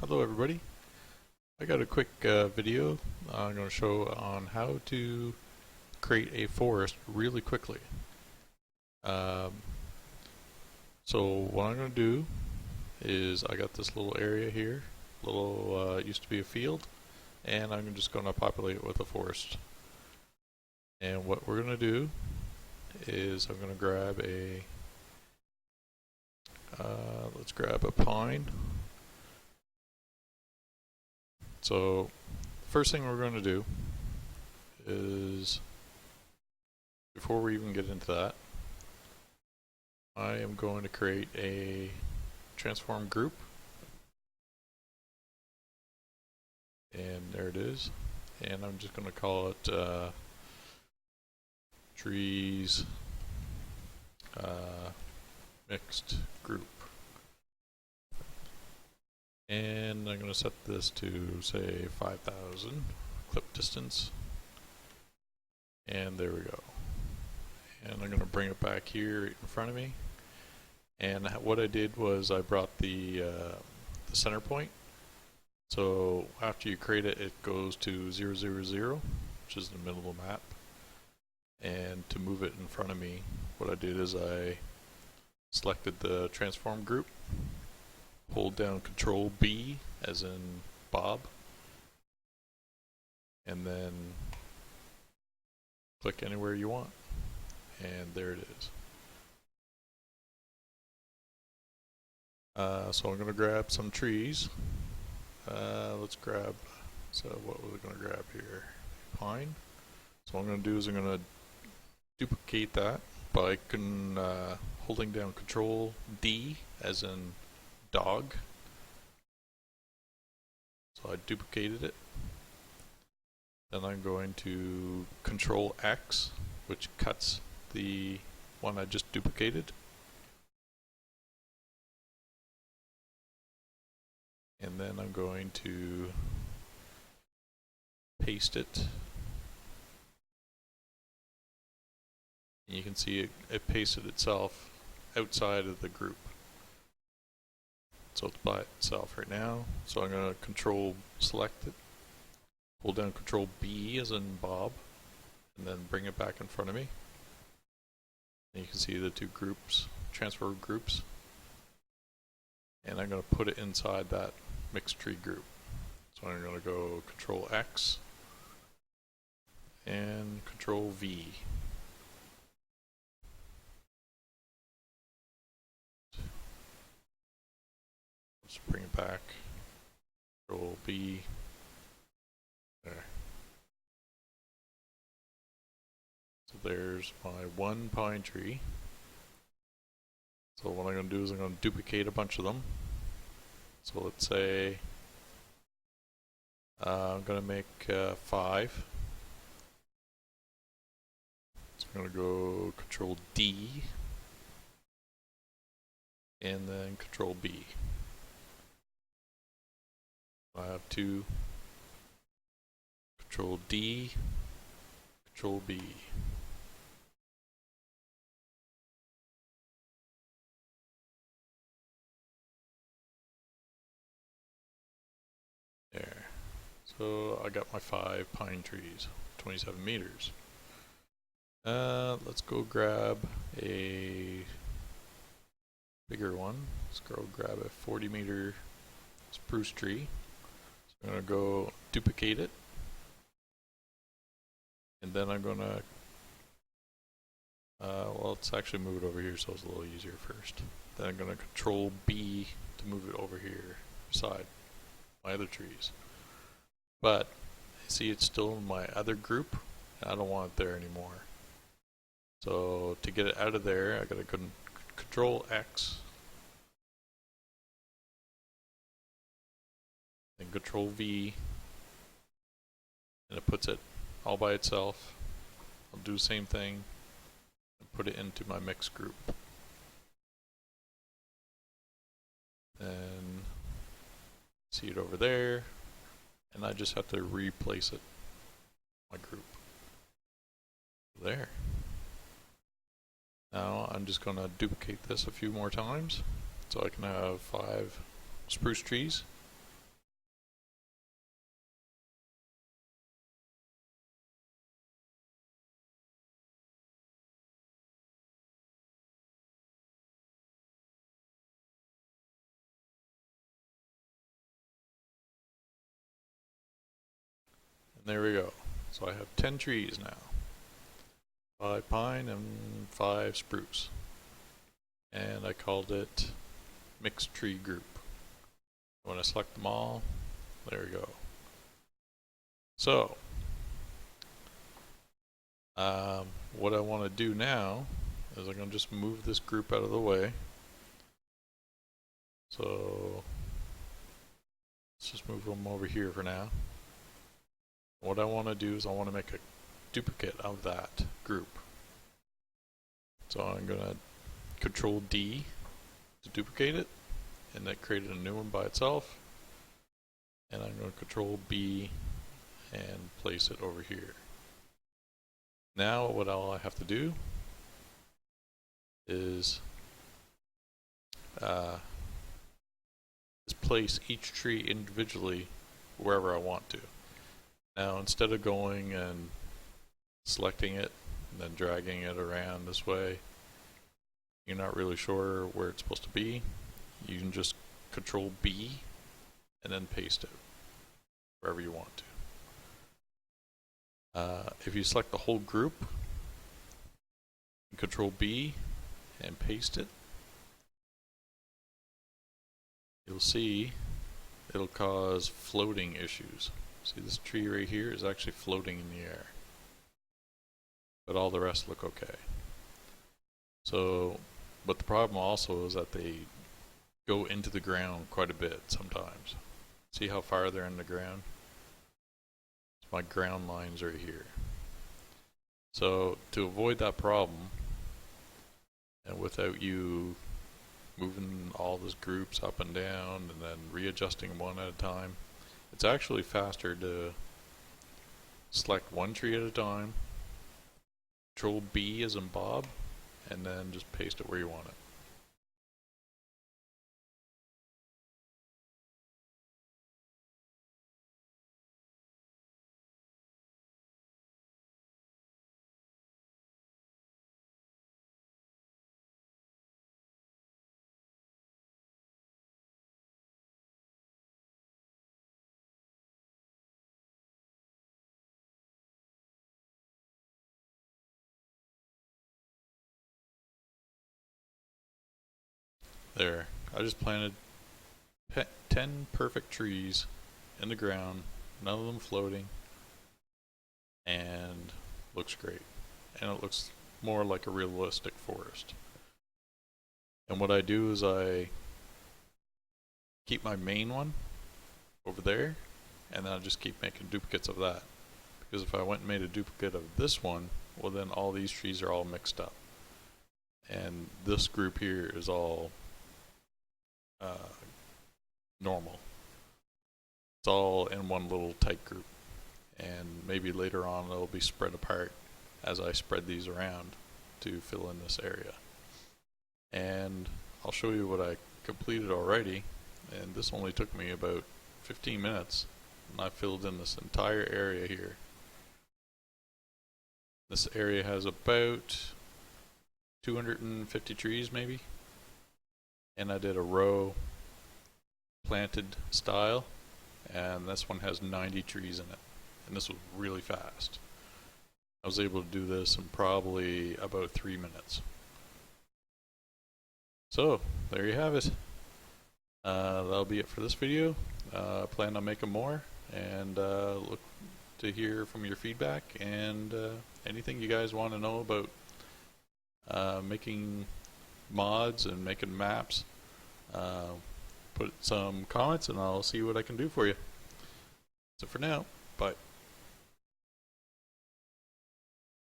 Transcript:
Hello everybody. I got a quick video I'm going to show on how to create a forest really quickly. So what I'm going to do is I got this little area here, used to be a field, and I'm just going to populate it with a forest. And what we're going to do is I'm going to grab let's grab a pine. So first thing we're going to do is, before we even get into that, I am going to create a transform group, and there it is, and I'm just going to call it trees mixed group. And I'm going to set this to, say, 5,000 clip distance. And there we go. And I'm going to bring it back here in front of me. And what I did was I brought the center point. So after you create it, it goes to 0, 0, 0, which is the middle of the map. And to move it in front of me, what I did is I selected the transform group, hold down CTRL-B as in Bob, and then click anywhere you want, and there it is. So I'm going to grab some trees. Let's grab, so what was I going to grab here? Pine. So what I'm going to do is I'm going to duplicate that by holding down CTRL-D as in dog. So I duplicated it. Then I'm going to CTRL-X, which cuts the one I just duplicated. And then I'm going to paste it. And you can see it pasted itself outside of the group. So it's by itself right now. So I'm going to control select it, hold down CTRL-B as in Bob, and then bring it back in front of me. And you can see the two groups, transfer groups. And I'm going to put it inside that mixed tree group. So I'm going to go CTRL-X and CTRL-V. Let's bring it back. CTRL-B. There. So there's my one pine tree. So what I'm going to do is I'm going to duplicate a bunch of them. So let's say I'm going to make 5. So I'm going to go CTRL-D and then CTRL-B. I have 2, CTRL-D, CTRL-B. There. So I got my 5 pine trees, 27 meters. Let's go grab a bigger one. Let's go grab a 40-meter spruce tree. I'm going to go duplicate it, and then I'm going to, well, let's actually move it over here so it's a little easier first. Then I'm going to CTRL-B to move it over here beside my other trees. But see, it's still in my other group, and I don't want it there anymore. So to get it out of there, I got to go CTRL-X and CTRL-V, and it puts it all by itself. I'll do the same thing and put it into my mixed group. And see it over there, and I just have to replace it in my group. There. Now I'm just going to duplicate this a few more times so I can have 5 spruce trees. There we go. So I have 10 trees now. 5 pine and 5 spruce. And I called it mixed tree group. When I select them all, there we go. So, what I want to do now is I'm going to just move this group out of the way. So, let's just move them over here for now. What I want to do is I want to make a duplicate of that group. So I'm going to CTRL-D to duplicate it, and that created a new one by itself. And I'm going to CTRL-B and place it over here. Now what all I have to do is place each tree individually wherever I want to. Now instead of going and selecting it and then dragging it around this way, you're not really sure where it's supposed to be, you can just CTRL-B and then paste it wherever you want to. If you select the whole group, CTRL-B and paste it, you'll see it'll cause floating issues. See, this tree right here is actually floating in the air, but all the rest look okay. So, but the problem also is that they go into the ground quite a bit sometimes. See how far they're in the ground? My ground lines right here. So to avoid that problem, and without you moving all those groups up and down and then readjusting one at a time, it's actually faster to select one tree at a time, CTRL-B as in Bob, and then just paste it where you want it. There, I just planted 10 perfect trees in the ground, none of them floating, and looks great. And it looks more like a realistic forest. And what I do is I keep my main one over there, and then I just keep making duplicates of that. Because if I went and made a duplicate of this one, well then all these trees are all mixed up. And this group here is all normal. It's all in one little tight group, and maybe later on it'll be spread apart as I spread these around to fill in this area. And I'll show you what I completed already, and this only took me about 15 minutes, and I filled in this entire area here. This area has about 250 trees maybe, and I did a row planted style, and this one has 90 trees in it, and this was really fast. I was able to do this in probably about 3 minutes. So there you have it. That'll be it for this video. Plan on making more, and look to hear from your feedback and anything you guys want to know about making mods and making maps. Put some comments and I'll see what I can do for you. So for now, bye.